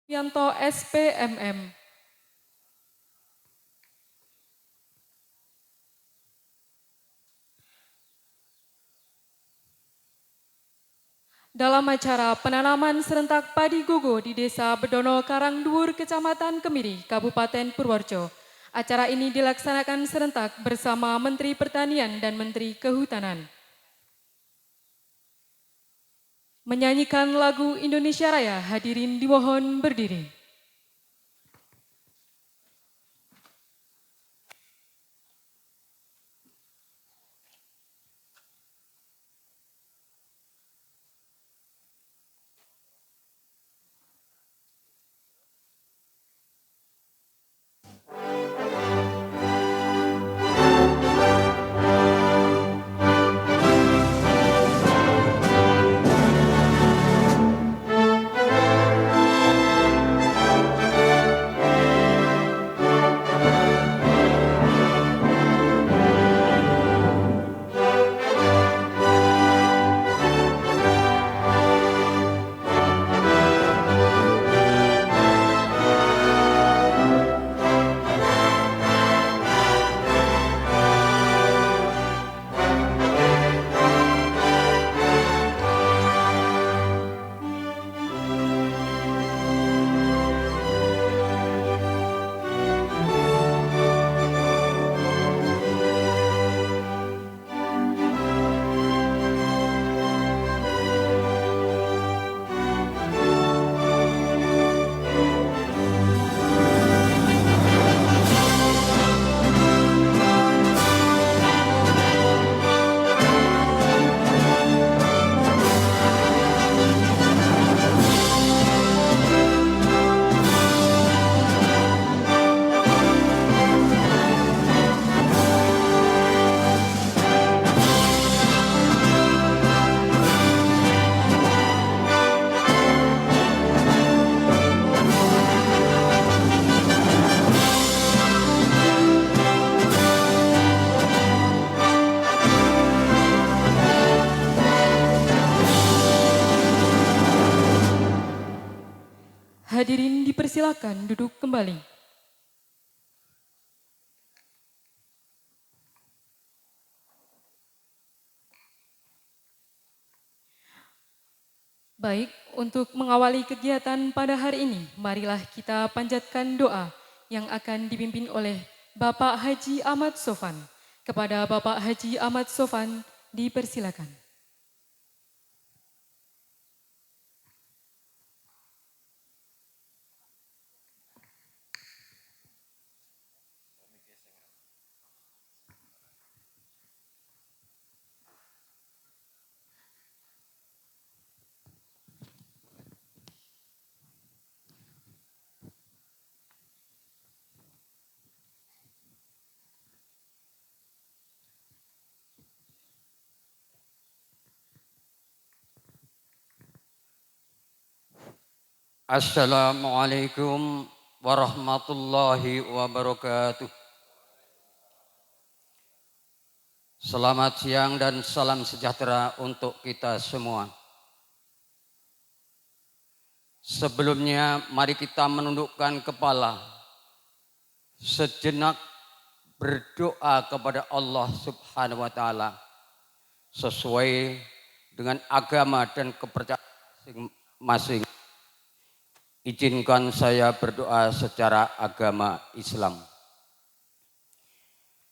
Yanto SPMM. Dalam acara penanaman serentak padi gogo di Desa Bedono Karangduwur, Kecamatan Kemiri, Kabupaten Purworejo. Acara ini dilaksanakan serentak bersama Menteri Pertanian dan Menteri Kehutanan. Menyanyikan lagu Indonesia Raya, hadirin dimohon berdiri. Hadirin dipersilakan duduk kembali. Baik, untuk mengawali kegiatan pada hari ini, marilah kita panjatkan doa yang akan dipimpin oleh Bapak Haji Ahmad Sofan. Kepada Bapak Haji Ahmad Sofan, dipersilakan. Assalamualaikum warahmatullahi wabarakatuh. Selamat siang dan salam sejahtera untuk kita semua. Sebelumnya mari kita menundukkan kepala sejenak berdoa kepada Allah Subhanahu wa taala sesuai dengan agama dan kepercayaan masing-masing. Izinkan saya berdoa secara agama Islam.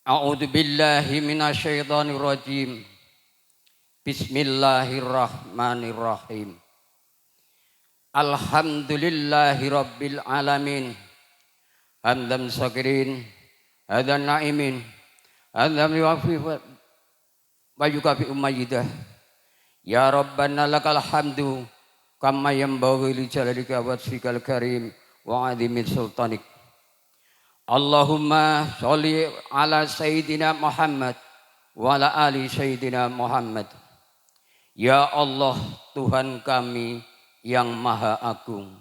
A'udzu billahi minasyaitonir rajim. Bismillahirrahmanirrahim. Alhamdulillahi rabbil alamin. Hamdan syakirin, hadan na'imin, hamdan yuwafi wa yukafi ummayidah. Ya Rabbana lakal hamdu kama yanbaghi li jalalika wajhikal karim wa 'azimi sultanik. Allahumma sholli ala sayyidina Muhammad wa ala ali sayyidina Muhammad. Ya Allah, Tuhan kami yang Maha Agung.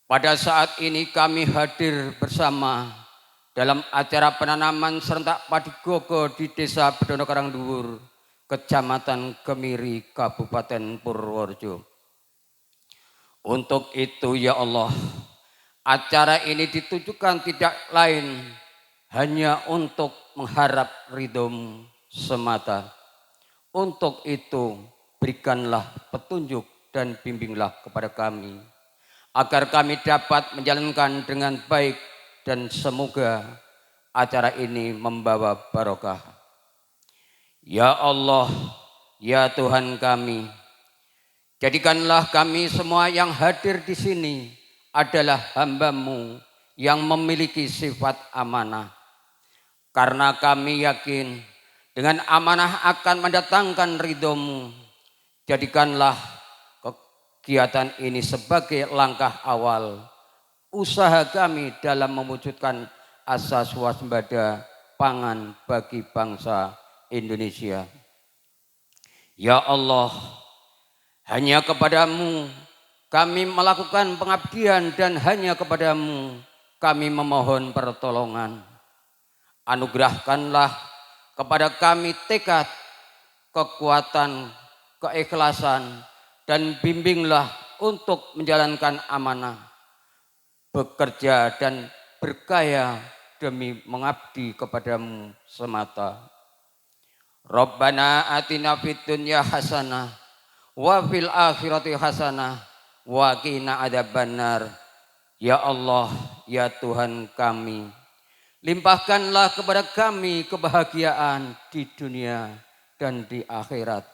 Pada saat ini kami hadir bersama dalam acara penanaman serentak padi gogo di Desa Bedono Karangduwur, Kecamatan Kemiri, Kabupaten Purworejo. Untuk itu ya Allah, acara ini ditujukan tidak lain hanya untuk mengharap ridho-Mu semata. Untuk itu berikanlah petunjuk dan bimbinglah kepada kami, agar kami dapat menjalankan dengan baik dan semoga acara ini membawa barokah. Ya Allah, ya Tuhan kami, jadikanlah kami semua yang hadir di sini adalah hamba-Mu yang memiliki sifat amanah. Karena kami yakin dengan amanah akan mendatangkan ridho-Mu. Jadikanlah kegiatan ini sebagai langkah awal usaha kami dalam mewujudkan asas swasembada pangan bagi bangsa Indonesia. Ya Allah, hanya kepada-Mu kami melakukan pengabdian dan hanya kepada-Mu kami memohon pertolongan. Anugerahkanlah kepada kami tekad, kekuatan, keikhlasan, dan bimbinglah untuk menjalankan amanah, bekerja dan berkaya demi mengabdi kepada-Mu semata. Rabbana atina fid dunya hasanah wa fil akhirati hasanah wa qina adzabannar. Ya Allah, ya Tuhan kami, limpahkanlah kepada kami kebahagiaan di dunia dan di akhirat,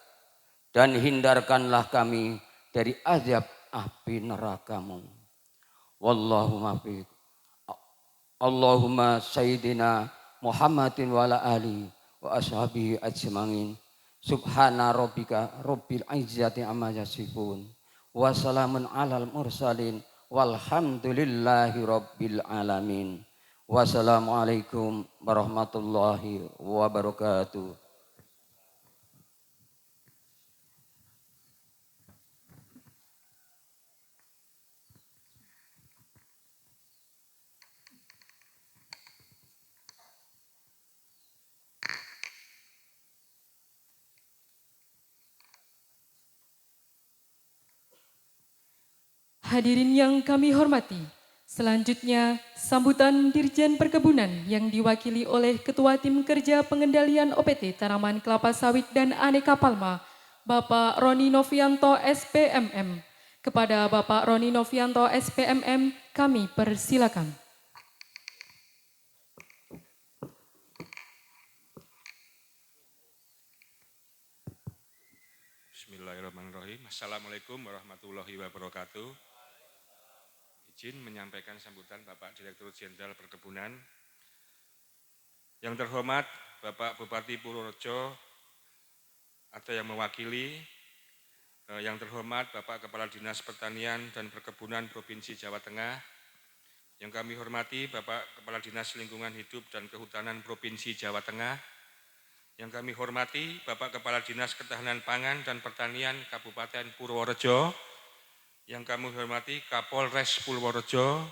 dan hindarkanlah kami dari azab api neraka-Mu. Wallahumma fiq. Allahumma sayyidina Muhammadin wa ala ali wa ashabihi ajma'in. Subhana rabbika rabbil izzati amma yasifun. Wa salamun alal mursalin walhamdulillahi rabbil alamin. Wassalamualaikum warahmatullahi wabarakatuh. Hadirin yang kami hormati, selanjutnya sambutan Dirjen Perkebunan yang diwakili oleh Ketua Tim Kerja Pengendalian OPT Tanaman Kelapa Sawit dan Aneka Palma, Bapak Roni Novianto SPMM. Kepada Bapak Roni Novianto SPMM, kami persilakan. Bismillahirrahmanirrahim. Assalamualaikum warahmatullahi wabarakatuh. Izin menyampaikan sambutan Bapak Direktur Jenderal Perkebunan. Yang terhormat Bapak Bupati Purworejo atau yang mewakili, yang terhormat Bapak Kepala Dinas Pertanian dan Perkebunan Provinsi Jawa Tengah, yang kami hormati Bapak Kepala Dinas Lingkungan Hidup dan Kehutanan Provinsi Jawa Tengah, yang kami hormati Bapak Kepala Dinas Ketahanan Pangan dan Pertanian Kabupaten Purworejo, yang kami hormati Kapolres Purworejo,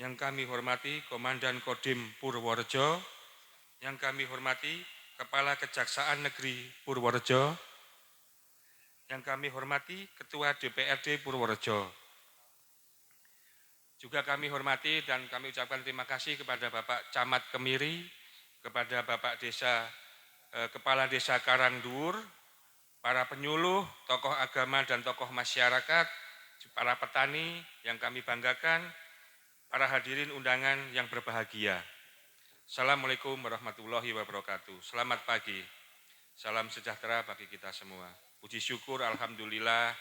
yang kami hormati Komandan Kodim Purworejo, yang kami hormati Kepala Kejaksaan Negeri Purworejo, yang kami hormati Ketua DPRD Purworejo. Juga kami hormati dan kami ucapkan terima kasih kepada Bapak Camat Kemiri, kepada Bapak Kepala Desa Karangdur, para penyuluh, tokoh agama dan tokoh masyarakat, para petani yang kami banggakan, para hadirin undangan yang berbahagia. Assalamualaikum warahmatullahi wabarakatuh. Selamat pagi, salam sejahtera bagi kita semua. Puji syukur, alhamdulillah,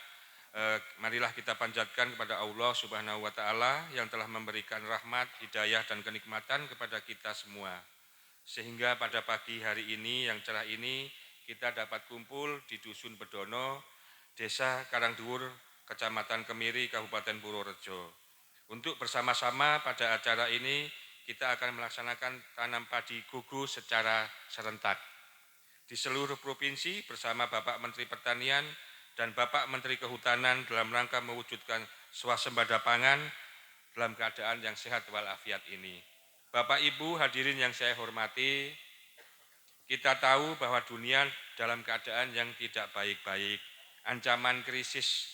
marilah kita panjatkan kepada Allah Subhanahu wa Ta'ala yang telah memberikan rahmat, hidayah, dan kenikmatan kepada kita semua. Sehingga pada pagi hari ini yang cerah ini kita dapat kumpul di Dusun Bedono, Desa Karangdur, Kecamatan Kemiri, Kabupaten Purworejo. Untuk bersama-sama pada acara ini kita akan melaksanakan tanam padi gugu secara serentak di seluruh provinsi bersama Bapak Menteri Pertanian dan Bapak Menteri Kehutanan dalam rangka mewujudkan swasembada pangan dalam keadaan yang sehat walafiat ini. Bapak Ibu hadirin yang saya hormati, kita tahu bahwa dunia dalam keadaan yang tidak baik-baik. Ancaman krisis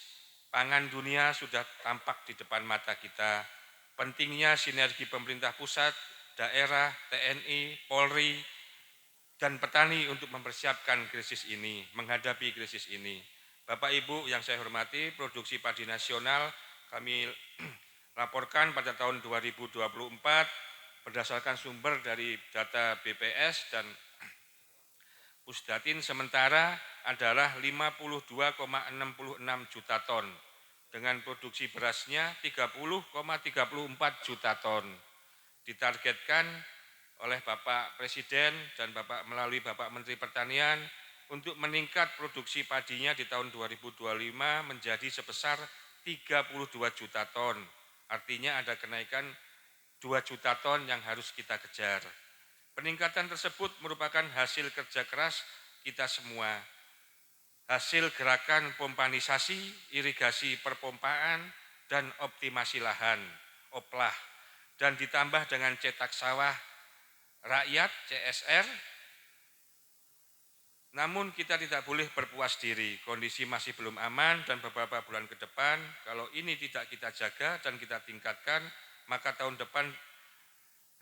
Pangan dunia sudah tampak di depan mata kita. Pentingnya sinergi pemerintah pusat, daerah, TNI, Polri, dan petani untuk mempersiapkan krisis ini, menghadapi krisis ini. Bapak Ibu yang saya hormati, produksi padi nasional kami laporkan pada tahun 2024 berdasarkan sumber dari data BPS dan Pusdatin sementara adalah 52,66 juta ton dengan produksi berasnya 30,34 juta ton. Ditargetkan oleh Bapak Presiden dan melalui Bapak Menteri Pertanian untuk meningkat produksi padinya di tahun 2025 menjadi sebesar 32 juta ton. Artinya ada kenaikan 2 juta ton yang harus kita kejar. Peningkatan tersebut merupakan hasil kerja keras kita semua. Hasil gerakan pompanisasi, irigasi perpompaan, dan optimasi lahan, oplah, dan ditambah dengan cetak sawah rakyat, CSR. Namun kita tidak boleh berpuas diri, kondisi masih belum aman dan beberapa bulan ke depan, kalau ini tidak kita jaga dan kita tingkatkan, maka tahun depan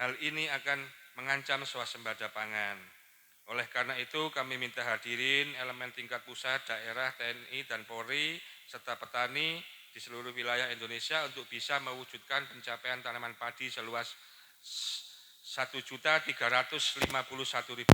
hal ini akan mengancam swasembada pangan. Oleh karena itu kami minta hadirin elemen tingkat pusat, daerah, TNI, dan Polri, serta petani di seluruh wilayah Indonesia untuk bisa mewujudkan pencapaian tanaman padi seluas 1.351.000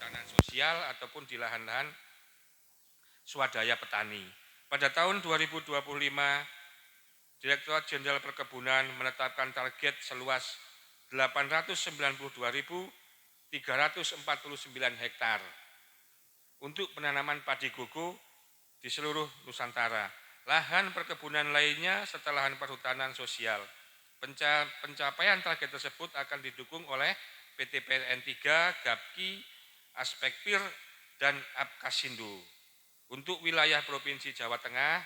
perhutanan sosial ataupun di lahan-lahan swadaya petani. Pada tahun 2025, Direktorat Jenderal Perkebunan menetapkan target seluas 892.349 hektar untuk penanaman padi gogo di seluruh Nusantara. Lahan perkebunan lainnya setelah lahan perhutanan sosial. Pencapaian target tersebut akan didukung oleh PT PLN 3, GAPKI, Aspekpir, dan Apkasindo. Untuk wilayah Provinsi Jawa Tengah,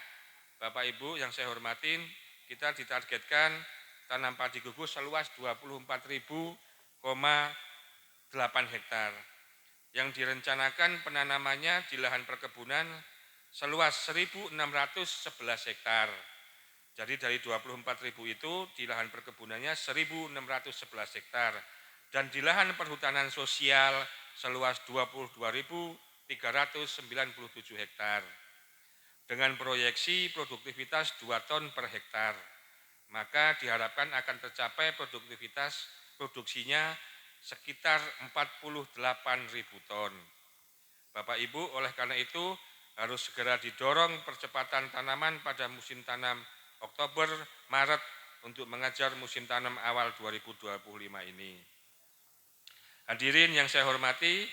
Bapak Ibu yang saya hormatin, kita ditargetkan tanam padi gugus seluas 24.000,8 hektar. Yang direncanakan penanamannya di lahan perkebunan seluas 1.611 hektar. Jadi dari 24.000 itu di lahan perkebunannya 1.611 hektar. Dan di lahan perhutanan sosial seluas 22.397 hektar. Dengan proyeksi produktivitas 2 ton per hektar, maka diharapkan akan tercapai produktivitas produksinya sekitar 48.000 ton. Bapak Ibu, oleh karena itu harus segera didorong percepatan tanaman pada musim tanam Oktober, Maret untuk mengejar musim tanam awal 2025 ini. Hadirin yang saya hormati,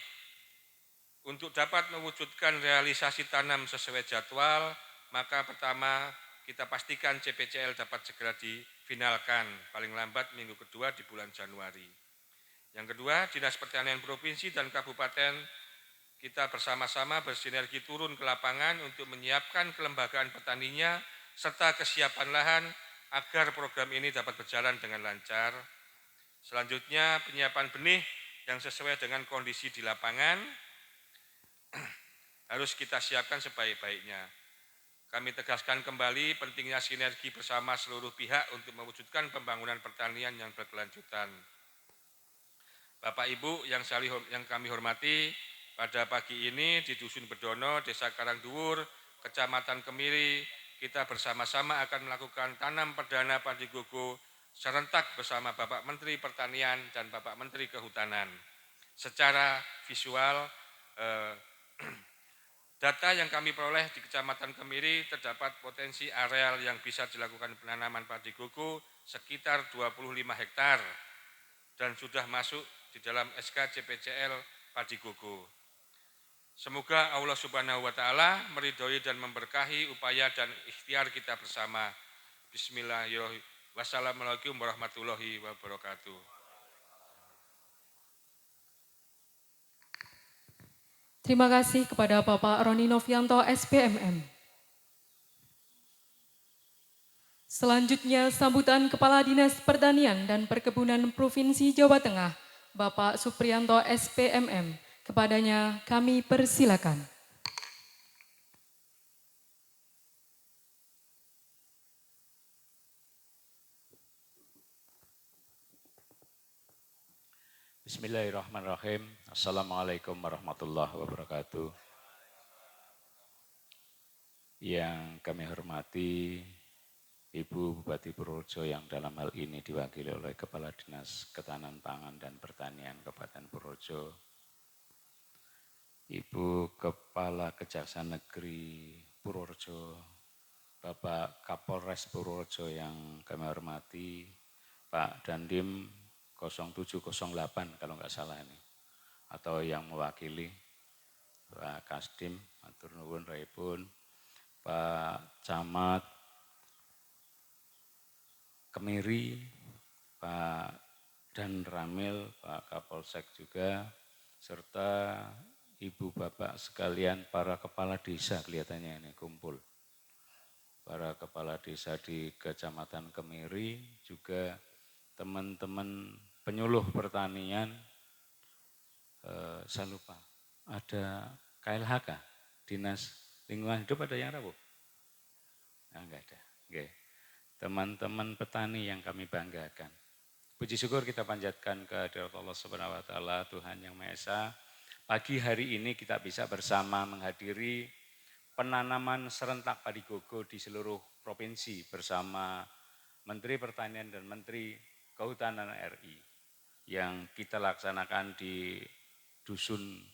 untuk dapat mewujudkan realisasi tanam sesuai jadwal, maka pertama kita pastikan CPCL dapat segera difinalkan, paling lambat minggu kedua di bulan Januari. Yang kedua, Dinas Pertanian Provinsi dan Kabupaten kita bersama-sama bersinergi turun ke lapangan untuk menyiapkan kelembagaan petaninya serta kesiapan lahan agar program ini dapat berjalan dengan lancar. Selanjutnya, penyiapan benih yang sesuai dengan kondisi di lapangan harus kita siapkan sebaik-baiknya. Kami tegaskan kembali pentingnya sinergi bersama seluruh pihak untuk mewujudkan pembangunan pertanian yang berkelanjutan. Bapak Ibu yang kami hormati, pada pagi ini di Dusun Bedono, Desa Karangduwur, Kecamatan Kemiri, kita bersama-sama akan melakukan tanam perdana padi gogo serentak bersama Bapak Menteri Pertanian dan Bapak Menteri Kehutanan. Secara visual, data yang kami peroleh di Kecamatan Kemiri terdapat potensi areal yang bisa dilakukan penanaman padi gogo sekitar 25 hektar dan sudah masuk di dalam SK CPCL Padigogo. Semoga Allah Subhanahu wa taala meridhoi dan memberkahi upaya dan ikhtiar kita bersama. Bismillahirrahmanirrahim. Wassalamualaikum warahmatullahi wabarakatuh. Terima kasih kepada Bapak Roni Novianto, SPMM. Selanjutnya sambutan Kepala Dinas Pertanian dan Perkebunan Provinsi Jawa Tengah, Bapak Supriyanto, SPMM. Kepadanya kami persilakan. Bismillahirrahmanirrahim. Assalamualaikum warahmatullahi wabarakatuh. Yang kami hormati Ibu Bupati Purworejo yang dalam hal ini diwakili oleh Kepala Dinas Ketahanan Pangan dan Pertanian Kabupaten Purworejo, Ibu Kepala Kejaksaan Negeri Purworejo, Bapak Kapolres Purworejo yang kami hormati, Pak Dandim 0708 kalau nggak salah ini, atau yang mewakili Pak Kasdim, matur nuwun raipun, Pak Camat Kemiri, Pak Dan Ramil, Pak Kapolsek juga, serta Ibu Bapak sekalian para kepala desa kelihatannya ini kumpul. Para kepala desa di Kecamatan Kemiri, juga teman-teman penyuluh pertanian, saya lupa, ada KLHK, Dinas Lingkungan Hidup ada yang rapuh? Nah, enggak ada. Okay. Teman-teman petani yang kami banggakan. Puji syukur kita panjatkan kehadirat Allah Subhanahu wa taala, Tuhan yang Maha Esa. Pagi hari ini kita bisa bersama menghadiri penanaman serentak padigogo di seluruh provinsi bersama Menteri Pertanian dan Menteri Kehutanan RI yang kita laksanakan di Dusun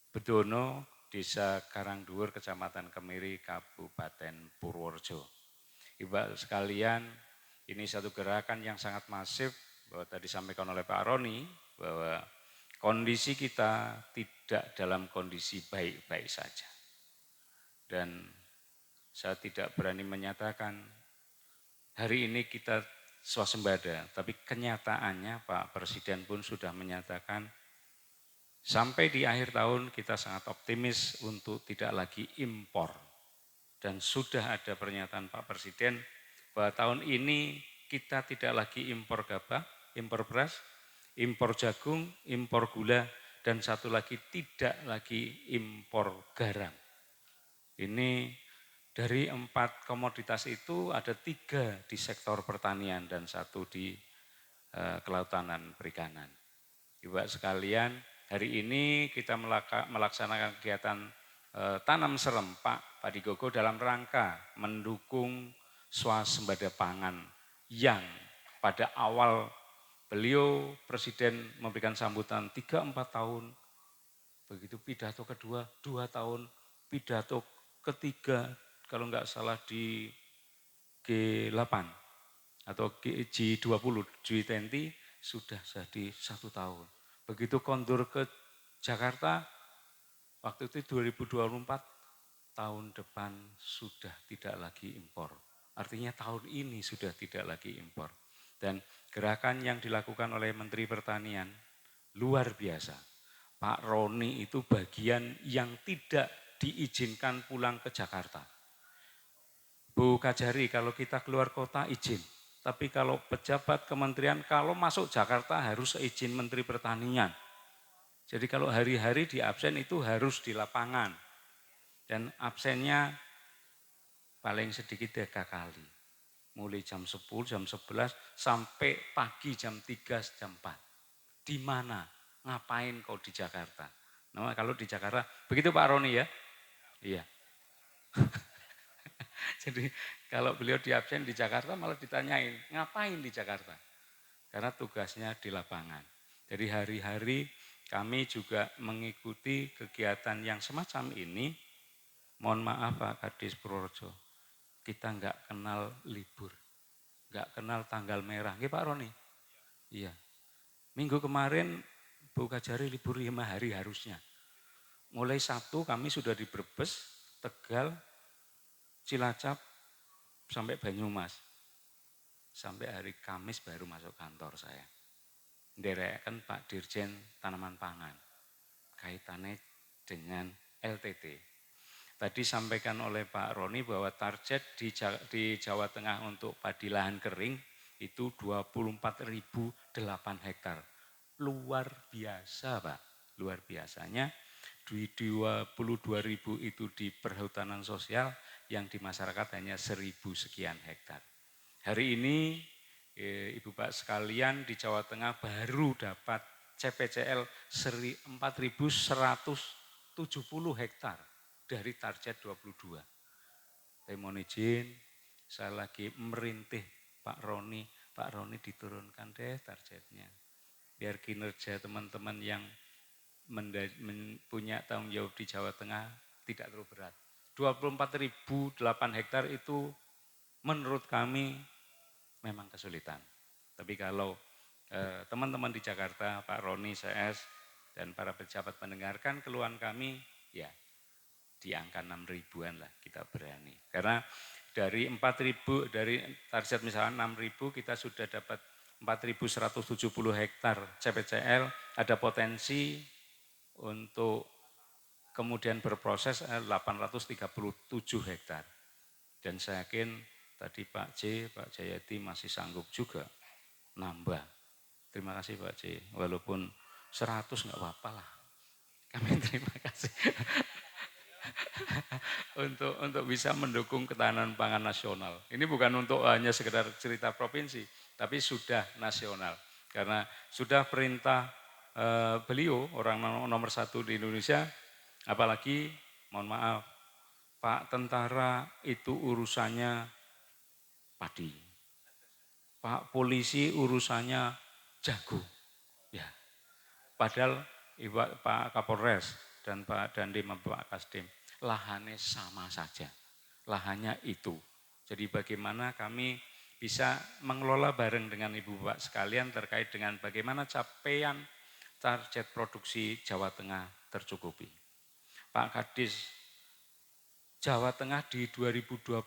Bedono, Desa Karangduwur, Kecamatan Kemiri, Kabupaten Purworejo. Ibu sekalian, ini satu gerakan yang sangat masif, bahwa tadi disampaikan oleh Pak Roni, bahwa kondisi kita tidak dalam kondisi baik-baik saja. Dan saya tidak berani menyatakan hari ini kita swasembada, tapi kenyataannya Pak Presiden pun sudah menyatakan sampai di akhir tahun kita sangat optimis untuk tidak lagi impor. Dan sudah ada pernyataan Pak Presiden bahwa tahun ini kita tidak lagi impor gabah, impor beras, impor jagung, impor gula, dan satu lagi tidak lagi impor garam. Ini dari 4 komoditas itu ada 3 di sektor pertanian dan 1 di kelautan dan perikanan. Ibu sekalian, hari ini kita melaksanakan kegiatan tanam serempak padigogo dalam rangka mendukung swasembada pangan yang pada awal beliau Presiden memberikan sambutan 3-4 tahun, begitu pidato kedua 2 tahun, pidato ketiga kalau enggak salah di G8 atau G20, G20 sudah jadi 1 tahun. Begitu kondur ke Jakarta, waktu itu 2024, tahun depan sudah tidak lagi impor. Artinya tahun ini sudah tidak lagi impor. Dan gerakan yang dilakukan oleh Menteri Pertanian luar biasa. Pak Roni itu bagian yang tidak diizinkan pulang ke Jakarta. Bu Kajari, kalau kita keluar kota izin. Tapi kalau pejabat kementerian, kalau masuk Jakarta harus izin Menteri Pertanian. Jadi kalau hari-hari di absen itu harus di lapangan. Dan absennya paling sedikit 3 kali. Mulai jam 10, jam 11, sampai pagi jam 3, jam 4. Di mana? Ngapain kau di Jakarta? Nah, kalau di Jakarta, begitu Pak Roni ya? Iya. Jadi kalau beliau di absen di Jakarta malah ditanyain, ngapain di Jakarta? Karena tugasnya di lapangan. Jadi hari-hari kami juga mengikuti kegiatan yang semacam ini. Mohon maaf Pak Kadis Purworejo, kita enggak kenal libur, enggak kenal tanggal merah. Iya Pak Roni? Iya. Minggu kemarin Bu Kajari libur 5 hari harusnya. Mulai Sabtu kami sudah di Brebes, Tegal, Cilacap, sampai Banyumas. Sampai hari Kamis baru masuk kantor saya. Ndereken Pak Dirjen Tanaman Pangan. Kaitannya dengan LTT. Tadi sampaikan oleh Pak Roni bahwa target di Jawa Tengah untuk padi lahan kering itu 24.008 hektar. Luar biasa Pak, luar biasanya. Di 22.000 itu di perhutanan sosial, yang di masyarakat hanya 1.000 sekian hektar. Hari ini Ibu Pak sekalian di Jawa Tengah baru dapat CPCL 4.170 hektar dari target 22. Saya mohon izin, saya lagi merintih Pak Roni diturunkan deh targetnya. Biar kinerja teman-teman yang punya tanggung jawab di Jawa Tengah tidak terlalu berat. 24.008 hektar itu menurut kami memang kesulitan. Tapi kalau teman-teman di Jakarta, Pak Roni, CS, dan para pejabat mendengarkan keluhan kami, ya di angka 6.000-an lah kita berani. Karena dari 4.000, dari target misalnya 6.000, kita sudah dapat 4.170 hektar CPCL, ada potensi untuk kemudian berproses 837 hektar. Dan saya yakin tadi Pak Jayadi masih sanggup juga nambah. Terima kasih Pak J, walaupun 100 nggak apa-apa lah. Kami terima kasih untuk bisa mendukung ketahanan pangan nasional. Ini bukan untuk hanya sekedar cerita provinsi, tapi sudah nasional. Karena sudah perintah beliau, orang nomor 1 di Indonesia, apalagi mohon maaf, Pak Tentara itu urusannya padi. Pak Polisi urusannya jagung. Ya. Padahal Pak Kapolres dan Pak Dandim, Pak Kasdim, lahannya sama saja. Lahannya itu. Jadi bagaimana kami bisa mengelola bareng dengan Ibu Bapak sekalian terkait dengan bagaimana capaian target produksi Jawa Tengah tercukupi. Pak Kadis, Jawa Tengah di 2025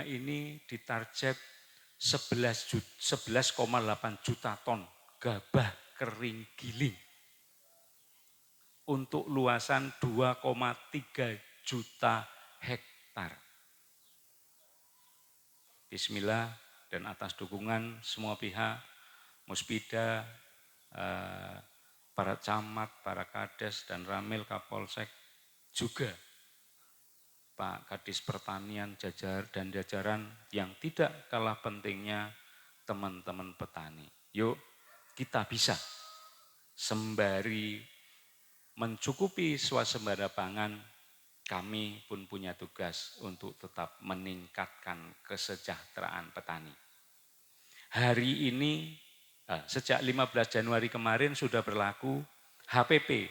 ini ditarget 11,8 juta ton gabah kering giling untuk luasan 2,3 juta hektar. Bismillah, dan atas dukungan semua pihak, Muspida, para camat, para kades, dan Ramil Kapolsek, juga Pak Kadis Pertanian dan jajaran yang tidak kalah pentingnya teman-teman petani. Yuk kita bisa sembari mencukupi swasembada pangan, kami pun punya tugas untuk tetap meningkatkan kesejahteraan petani. Hari ini, sejak 15 Januari kemarin sudah berlaku HPP,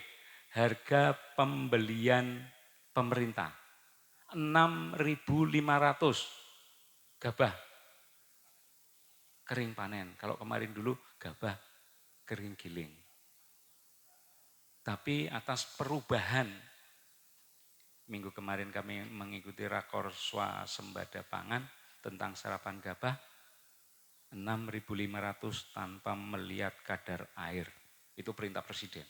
harga pembelian pemerintah. 6.500 gabah kering panen. Kalau kemarin dulu gabah kering giling. Tapi atas perubahan, minggu kemarin kami mengikuti rakor swasembada pangan tentang serapan gabah, 6.500 tanpa melihat kadar air. Itu perintah Presiden.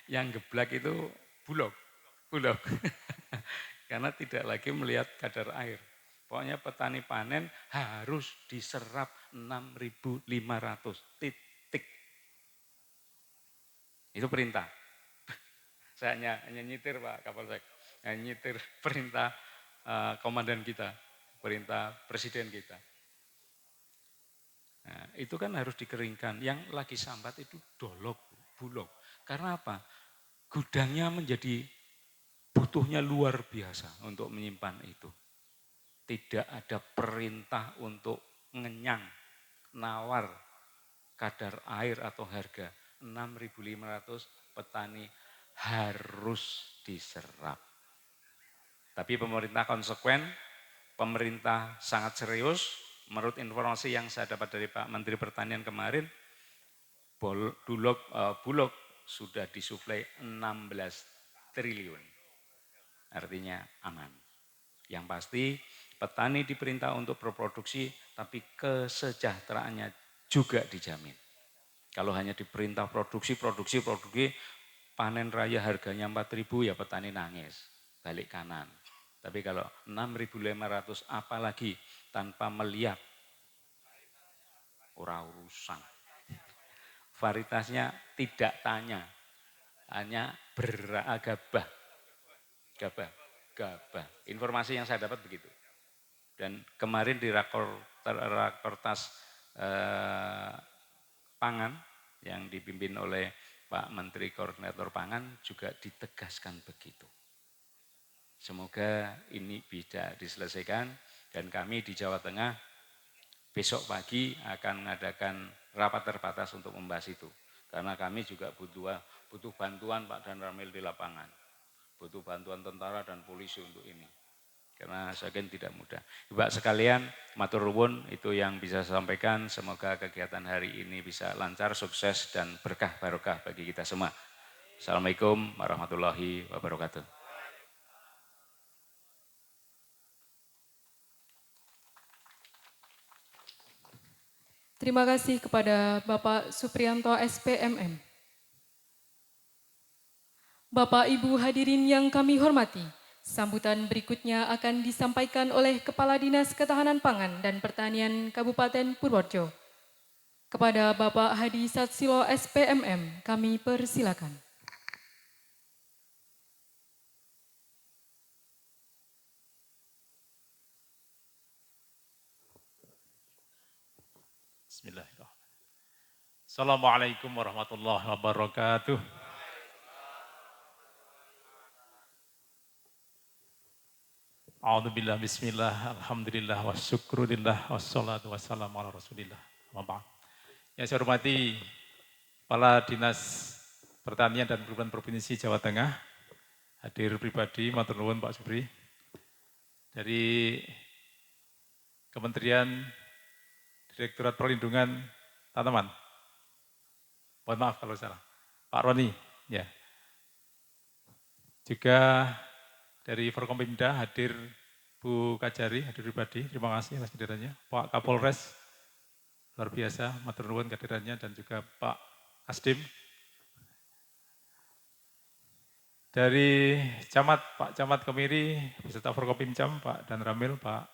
Yang geblak itu bulog. Karena tidak lagi melihat kadar air. Pokoknya petani panen harus diserap 6.500 titik. Itu perintah. Saya hanya nyitir Pak Kapolsek, hanya nyitir perintah komandan kita, perintah presiden kita. Nah, itu kan harus dikeringkan. Yang lagi sambat itu dolok, bulog. Karena apa? Gudangnya menjadi butuhnya luar biasa untuk menyimpan itu. Tidak ada perintah untuk ngenyang, nawar kadar air atau harga. 6.500 petani harus diserap. Tapi pemerintah konsekuen, pemerintah sangat serius, menurut informasi yang saya dapat dari Pak Menteri Pertanian kemarin, Bulog sudah disuplai 16 triliun. Artinya aman. Yang pasti petani diperintah untuk berproduksi, tapi kesejahteraannya juga dijamin. Kalau hanya diperintah produksi, panen raya harganya 4.000 ya petani nangis, balik kanan. Tapi kalau 6.500 apalagi tanpa melihat, ora urusan. Varietasnya tidak tanya, hanya gabah. Informasi yang saya dapat begitu. Dan kemarin di rakortas pangan yang dipimpin oleh Pak Menteri Koordinator Pangan juga ditegaskan begitu. Semoga ini bisa diselesaikan dan kami di Jawa Tengah besok pagi akan mengadakan rapat terbatas untuk membahas itu. Karena kami juga butuh bantuan Pak Dan Ramil di lapangan. Butuh bantuan tentara dan polisi untuk ini. Karena saya kira tidak mudah. Bapak sekalian, matur nuwun itu yang bisa saya sampaikan. Semoga kegiatan hari ini bisa lancar, sukses, dan berkah barokah bagi kita semua. Assalamualaikum warahmatullahi wabarakatuh. Terima kasih kepada Bapak Supriyanto SPMM. Bapak Ibu hadirin yang kami hormati, sambutan berikutnya akan disampaikan oleh Kepala Dinas Ketahanan Pangan dan Pertanian Kabupaten Purworejo. Kepada Bapak Hadi Satsilo SPMM, kami persilakan. Bismillahirrahmanirrahim. Assalamualaikum warahmatullahi wabarakatuh. A'udzubillah, bismillah, alhamdulillah, wa syukurillah, wassalatu wassalamu ala rasulillah. Yang saya hormati Kepala Dinas Pertanian dan Perkebunan Provinsi Jawa Tengah, hadir pribadi, matur nuwun Pak Supri, dari Kementerian Direktorat Perlindungan Tanaman. Mohon maaf kalau salah. Pak Roni, ya. Juga dari Forkompimda hadir Bu Kajari, hadir pribadi. Terima kasih atas kehadirannya. Pak Kapolres, luar biasa, matur nuwun kehadirannya, dan juga Pak Kasdim. Dari Pak Camat Kemiri, beserta Forkompimcam, Pak Dan Ramil, Pak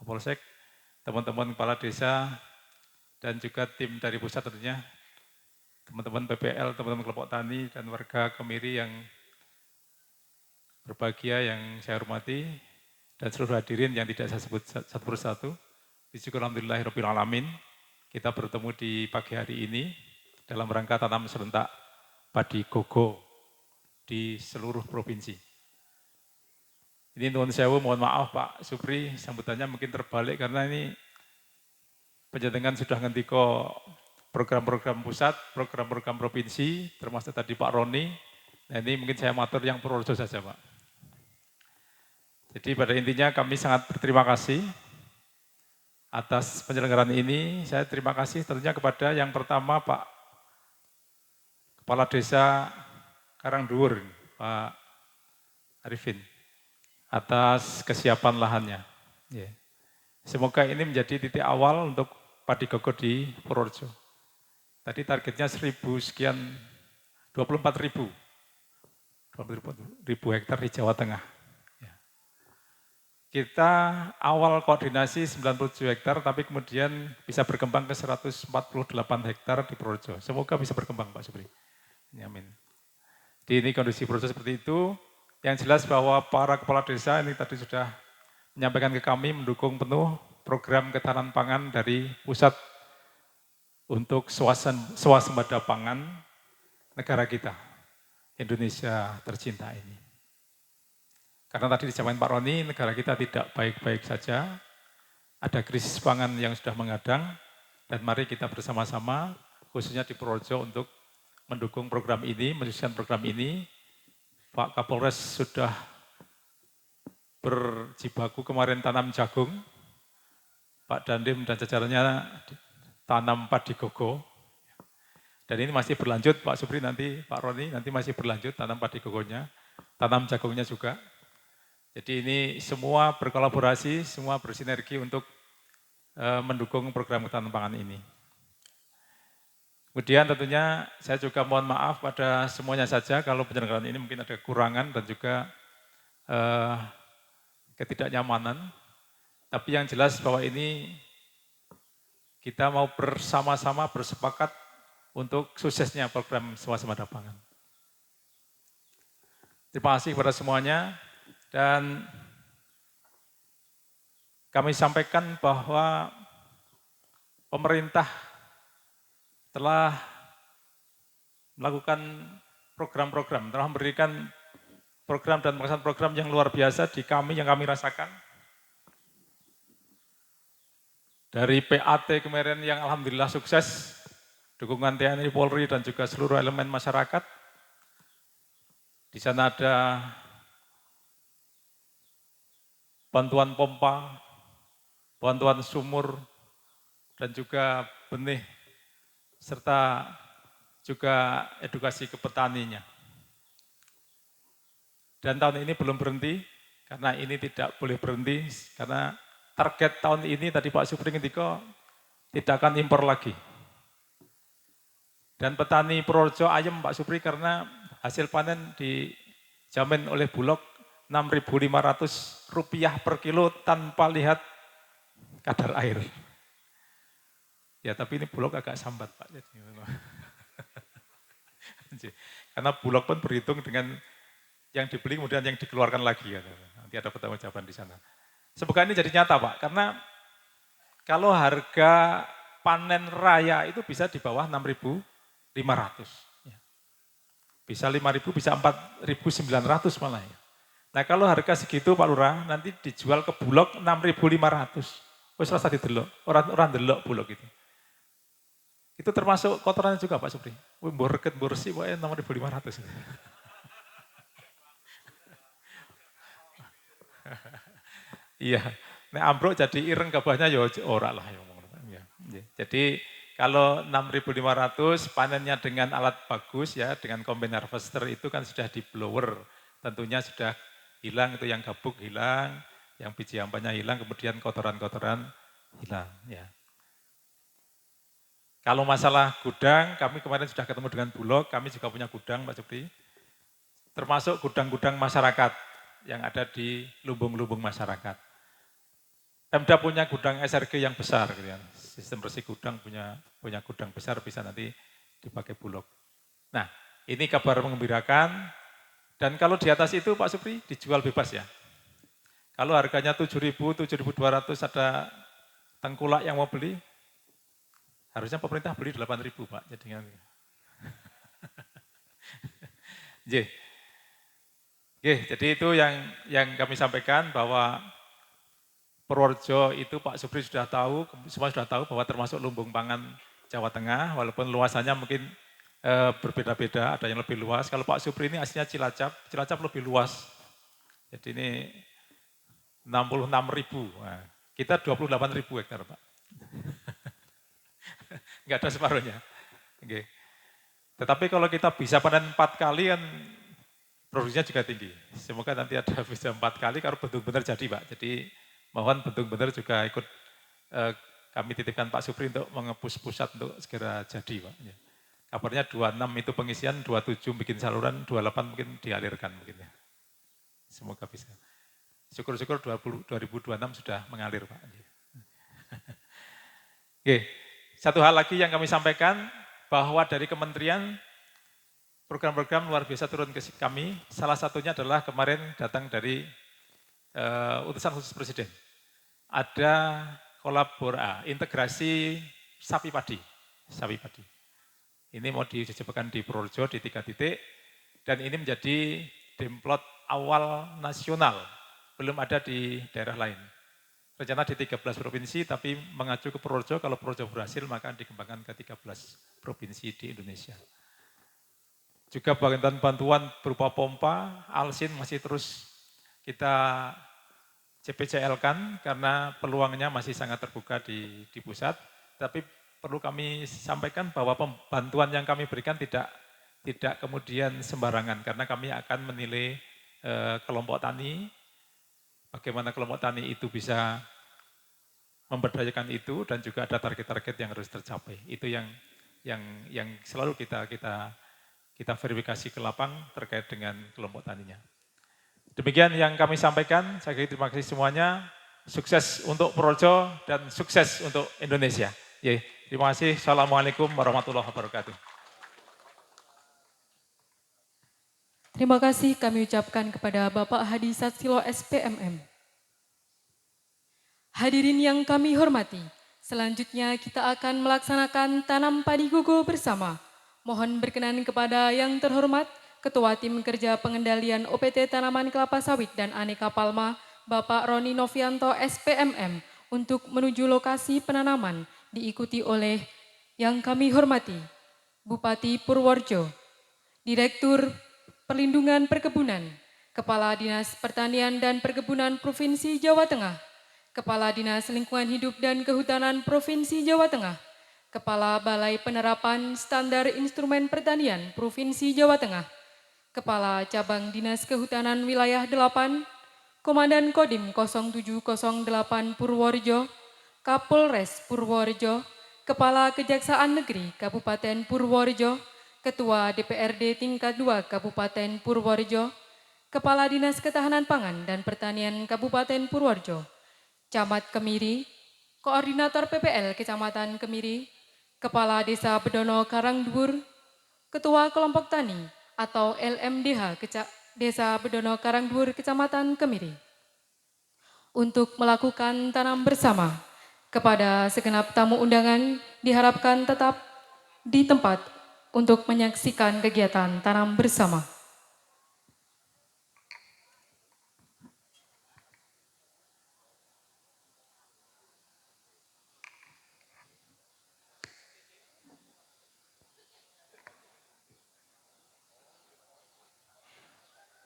Kapolsek, teman-teman kepala desa, dan juga tim dari pusat tentunya, teman-teman PPL, teman-teman kelompok tani, dan warga Kemiri yang berbahagia yang saya hormati, dan seluruh hadirin yang tidak saya sebut satu persatu. Alhamdulillahirabbil alamin, kita bertemu di pagi hari ini dalam rangka tanam serentak padi gogo di seluruh provinsi. Ini nuwun sewu, mohon maaf Pak Supri, sambutannya mungkin terbalik karena ini penjenengan sudah ngendiko program-program pusat, program-program provinsi, termasuk tadi Pak Roni. Nah ini mungkin saya matur yang Purworejo saja Pak. Jadi pada intinya kami sangat berterima kasih atas penyelenggaraan ini. Saya terima kasih tentunya kepada yang pertama Pak Kepala Desa Karangduwur, Pak Arifin, atas kesiapan lahannya. Semoga ini menjadi titik awal untuk padi gogo di Purworejo. Tadi targetnya 1.000 sekian, 24.000 hektar di Jawa Tengah. Kita awal koordinasi 97 hektar, tapi kemudian bisa berkembang ke 148 hektar di Purworejo. Semoga bisa berkembang Pak Supri. Amin. Di ini kondisi Purworejo seperti itu. Yang jelas bahwa para kepala desa ini tadi sudah menyampaikan ke kami mendukung penuh program ketahanan pangan dari pusat untuk swasembada pangan negara kita, Indonesia tercinta ini. Karena tadi disampaikan Pak Roni, negara kita tidak baik-baik saja, ada krisis pangan yang sudah menghadang, dan mari kita bersama-sama, khususnya di Purworejo untuk mendukung program ini, menyukseskan program ini. Pak Kapolres sudah berjibaku kemarin tanam jagung, Pak Dandim dan jajarannya tanam padi gogo. Dan ini masih berlanjut Pak Supri nanti, Pak Roni nanti masih berlanjut tanam padi gogonya, tanam jagungnya juga. Jadi ini semua berkolaborasi, semua bersinergi untuk mendukung program ketahanan pangan ini. Kemudian tentunya saya juga mohon maaf pada semuanya saja kalau penyelenggaraan ini mungkin ada kekurangan dan juga ketidaknyamanan. Tapi yang jelas bahwa ini kita mau bersama-sama bersepakat untuk suksesnya program swasembada pangan. Terima kasih kepada semuanya dan kami sampaikan bahwa pemerintah telah melakukan program-program, telah memberikan program dan pelaksanaan program yang luar biasa di kami yang kami rasakan. Dari PAT kemarin yang alhamdulillah sukses, dukungan TNI Polri dan juga seluruh elemen masyarakat. Di sana ada bantuan pompa, bantuan sumur, dan juga benih, serta juga edukasi ke petaninya. Dan tahun ini belum berhenti, karena ini tidak boleh berhenti, karena target tahun ini tadi Pak Supri ngendika tidak akan impor lagi. Dan petani Purworejo ayem Pak Supri karena hasil panen dijamin oleh Bulog Rp6.500 per kilo tanpa lihat kadar air. Ya tapi ini Bulog agak sambat Pak. Karena Bulog pun berhitung dengan yang dibeli kemudian yang dikeluarkan lagi. Nanti ada pertanggungjawaban di sana. Semoga ini jadi nyata Pak, karena kalau harga panen raya itu bisa di bawah 6.500. Bisa 5.000, bisa 4.900 malah ya. Nah kalau harga segitu Pak Lurah, nanti dijual ke Bulog 6.500. Wis rasa didelok, orang delok Bulog itu. Itu termasuk kotorannya juga Pak Supri. Mboreket bersih pokoknya 6.500. Iya, nek ambruk jadi ireng kabahnya ya ora lah. Ya. Jadi kalau 6.500 panennya dengan alat bagus ya, dengan combine harvester itu kan sudah di blower. Tentunya sudah hilang itu yang gabuk hilang, yang biji ampanya hilang, kemudian kotoran-kotoran hilang. Ya. Kalau masalah gudang, kami kemarin sudah ketemu dengan Bulog, kami juga punya gudang Pak Supri. Termasuk gudang-gudang masyarakat yang ada di lumbung-lumbung masyarakat. Pemda punya gudang SRG yang besar, gitu ya. Sistem bersih gudang punya gudang besar bisa nanti dipakai Bulog. Nah, ini kabar mengembirakan. Dan kalau di atas itu Pak Supri dijual bebas ya. Kalau harganya 7.000, 7.200 ada tengkulak yang mau beli, harusnya pemerintah beli 8.000 Pak. Jadi itu yang kami sampaikan bahwa Purworejo itu Pak Supri sudah tahu, semua sudah tahu bahwa termasuk lumbung pangan Jawa Tengah, walaupun luasannya mungkin berbeda-beda, ada yang lebih luas. Kalau Pak Supri ini aslinya Cilacap lebih luas. Jadi ini 66.000, nah, kita 28.000 hektar Pak. Enggak ada separuhnya. Oke. Tetapi kalau kita bisa panen 4 kali kan produksinya juga tinggi. Semoga nanti ada bisa 4 kali kalau betul-betul jadi Pak. Jadi mohon betul-betul juga ikut kami titipkan Pak Supri untuk mengepus pusat untuk segera jadi Pak. Ya. Kabarnya 26 itu pengisian, 27 bikin saluran, 28 mungkin dialirkan mungkin ya. Semoga bisa. Syukur-syukur 2026 sudah mengalir Pak. Oke, satu hal lagi yang kami sampaikan bahwa dari kementerian program-program luar biasa turun ke kami, salah satunya adalah kemarin datang dari utusan khusus Presiden. Ada integrasi sapi padi. Ini mau dicobakan di Purworejo di 3 titik, dan ini menjadi demplot awal nasional, belum ada di daerah lain. Rencana di 13 provinsi, tapi mengacu ke Purworejo, kalau Purworejo berhasil maka dikembangkan ke 13 provinsi di Indonesia. Juga bantuan berupa pompa, Alsin masih terus kita CPCL kan karena peluangnya masih sangat terbuka di pusat, tapi perlu kami sampaikan bahwa bantuan yang kami berikan tidak kemudian sembarangan karena kami akan menilai kelompok tani, bagaimana kelompok tani itu bisa memberdayakan itu dan juga ada target-target yang harus tercapai. Itu yang selalu kita verifikasi ke lapang terkait dengan kelompok taninya. Demikian yang kami sampaikan, saya kira terima kasih semuanya, sukses untuk Purworejo dan sukses untuk Indonesia. Terima kasih, Assalamualaikum warahmatullahi wabarakatuh. Terima kasih kami ucapkan kepada Bapak Hadi Satsilo SPMM. Hadirin yang kami hormati, selanjutnya kita akan melaksanakan tanam padi gogo bersama. Mohon berkenan kepada yang terhormat Ketua Tim Kerja Pengendalian OPT Tanaman Kelapa Sawit dan Aneka Palma, Bapak Roni Novianto SPMM, untuk menuju lokasi penanaman, diikuti oleh yang kami hormati, Bupati Purworejo, Direktur Perlindungan Perkebunan, Kepala Dinas Pertanian dan Perkebunan Provinsi Jawa Tengah, Kepala Dinas Lingkungan Hidup dan Kehutanan Provinsi Jawa Tengah, Kepala Balai Penerapan Standar Instrumen Pertanian Provinsi Jawa Tengah, Kepala Cabang Dinas Kehutanan Wilayah 8, Komandan Kodim 0708 Purworejo, Kapolres Purworejo, Kepala Kejaksaan Negeri Kabupaten Purworejo, Ketua DPRD tingkat 2 Kabupaten Purworejo, Kepala Dinas Ketahanan Pangan dan Pertanian Kabupaten Purworejo, Camat Kemiri, Koordinator PPL Kecamatan Kemiri, Kepala Desa Bedono Karangdwur, Ketua Kelompok Tani atau LMDH Desa Bedono Karangdwur Kecamatan Kemiri. Untuk melakukan tanam bersama, kepada segenap tamu undangan diharapkan tetap di tempat untuk menyaksikan kegiatan tanam bersama.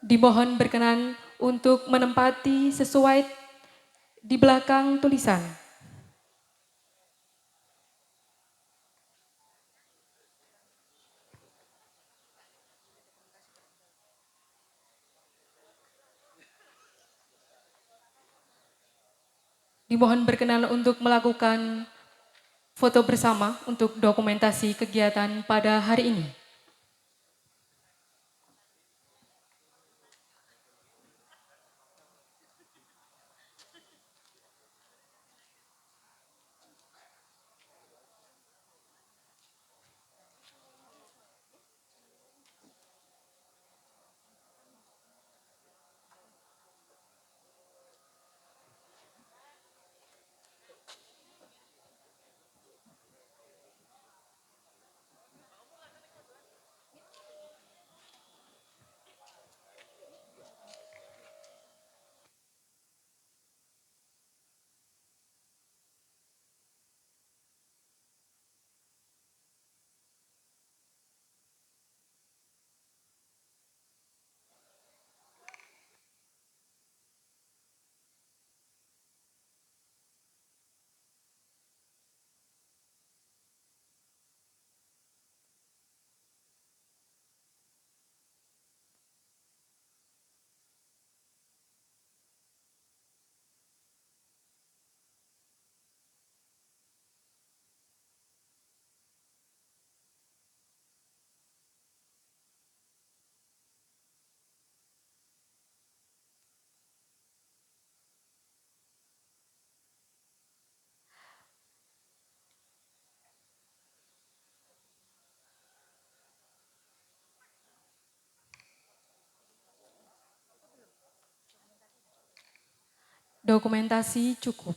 Dimohon berkenan untuk menempati sesuai di belakang tulisan. Dimohon berkenan untuk melakukan foto bersama untuk dokumentasi kegiatan pada hari ini. Dokumentasi cukup.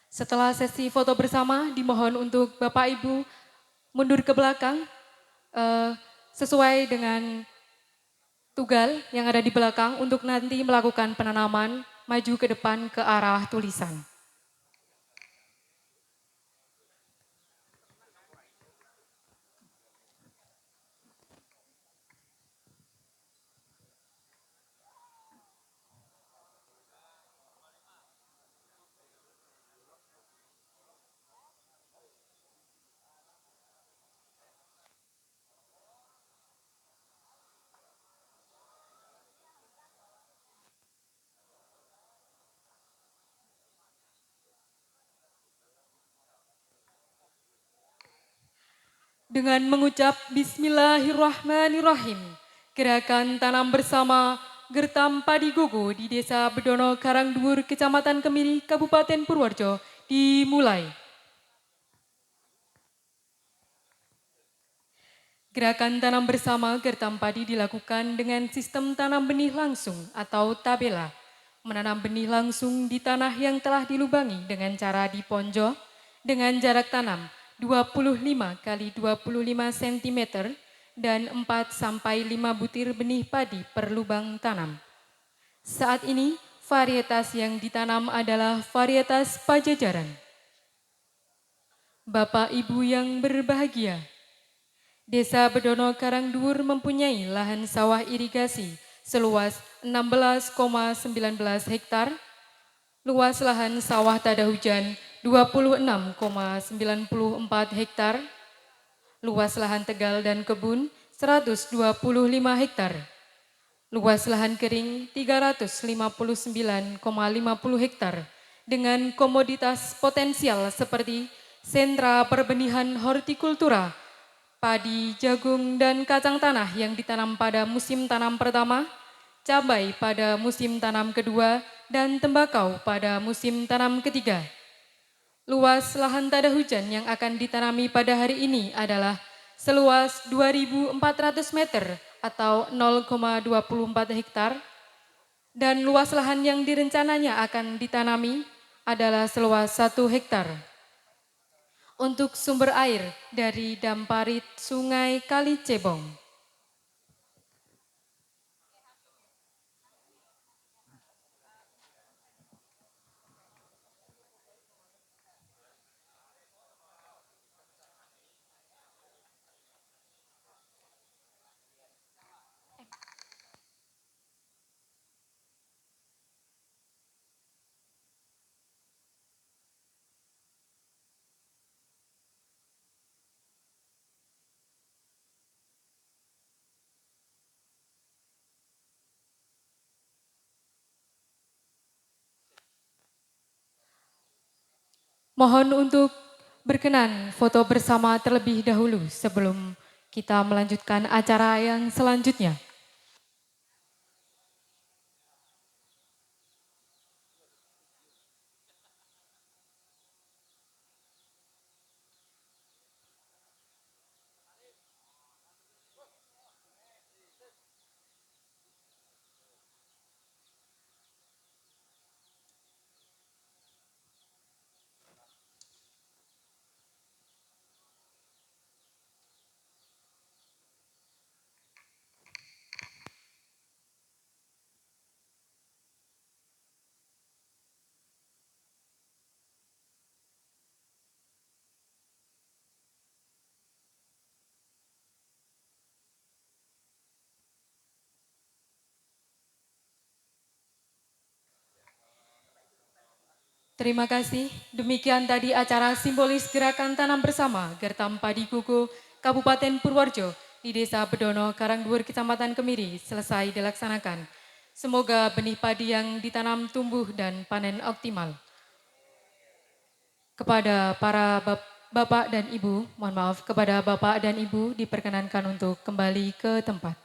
Setelah sesi foto bersama, dimohon untuk Bapak Ibu mundur ke belakang sesuai dengan Tugal yang ada di belakang untuk nanti melakukan penanaman maju ke depan ke arah tulisan. Dengan mengucap Bismillahirrahmanirrahim, gerakan tanam bersama Gertam Padi Gogo di Desa Bedono Karangduwur, Kecamatan Kemiri, Kabupaten Purworejo dimulai. Gerakan tanam bersama Gertam Padi dilakukan dengan sistem tanam benih langsung atau tabela. Menanam benih langsung di tanah yang telah dilubangi dengan cara diponjo dengan jarak tanam 25 kali 25 cm dan 4 sampai 5 butir benih padi per lubang tanam. Saat ini varietas yang ditanam adalah varietas Pajajaran. Bapak Ibu yang berbahagia, Desa Bedono Karangduwur mempunyai lahan sawah irigasi seluas 16,19 hektar, luas lahan sawah tada hujan 26,94 hektar, luas lahan tegal dan kebun 125 hektar, luas lahan kering 359,50 hektar, dengan komoditas potensial seperti sentra perbenihan hortikultura, padi, jagung, dan kacang tanah yang ditanam pada musim tanam pertama, cabai pada musim tanam kedua, dan tembakau pada musim tanam ketiga. Luas lahan tada hujan yang akan ditanami pada hari ini adalah seluas 2.400 meter atau 0,24 hektar, dan luas lahan yang direncananya akan ditanami adalah seluas 1 hektar. Untuk sumber air dari Damparit Sungai Kali Cebong. Mohon untuk berkenan foto bersama terlebih dahulu sebelum kita melanjutkan acara yang selanjutnya. Terima kasih. Demikian tadi acara simbolis gerakan tanam bersama Gertam Padi Gogo Kabupaten Purworejo di Desa Bedono Karangduwur Kecamatan Kemiri selesai dilaksanakan. Semoga benih padi yang ditanam tumbuh dan panen optimal. Kepada para Bapak dan Ibu, mohon maaf, kepada Bapak dan Ibu diperkenankan untuk kembali ke tempat.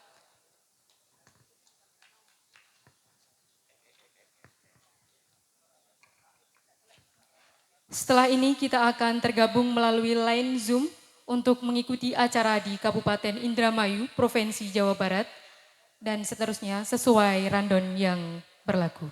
Setelah ini kita akan tergabung melalui line Zoom untuk mengikuti acara di Kabupaten Indramayu, Provinsi Jawa Barat, dan seterusnya sesuai random yang berlaku.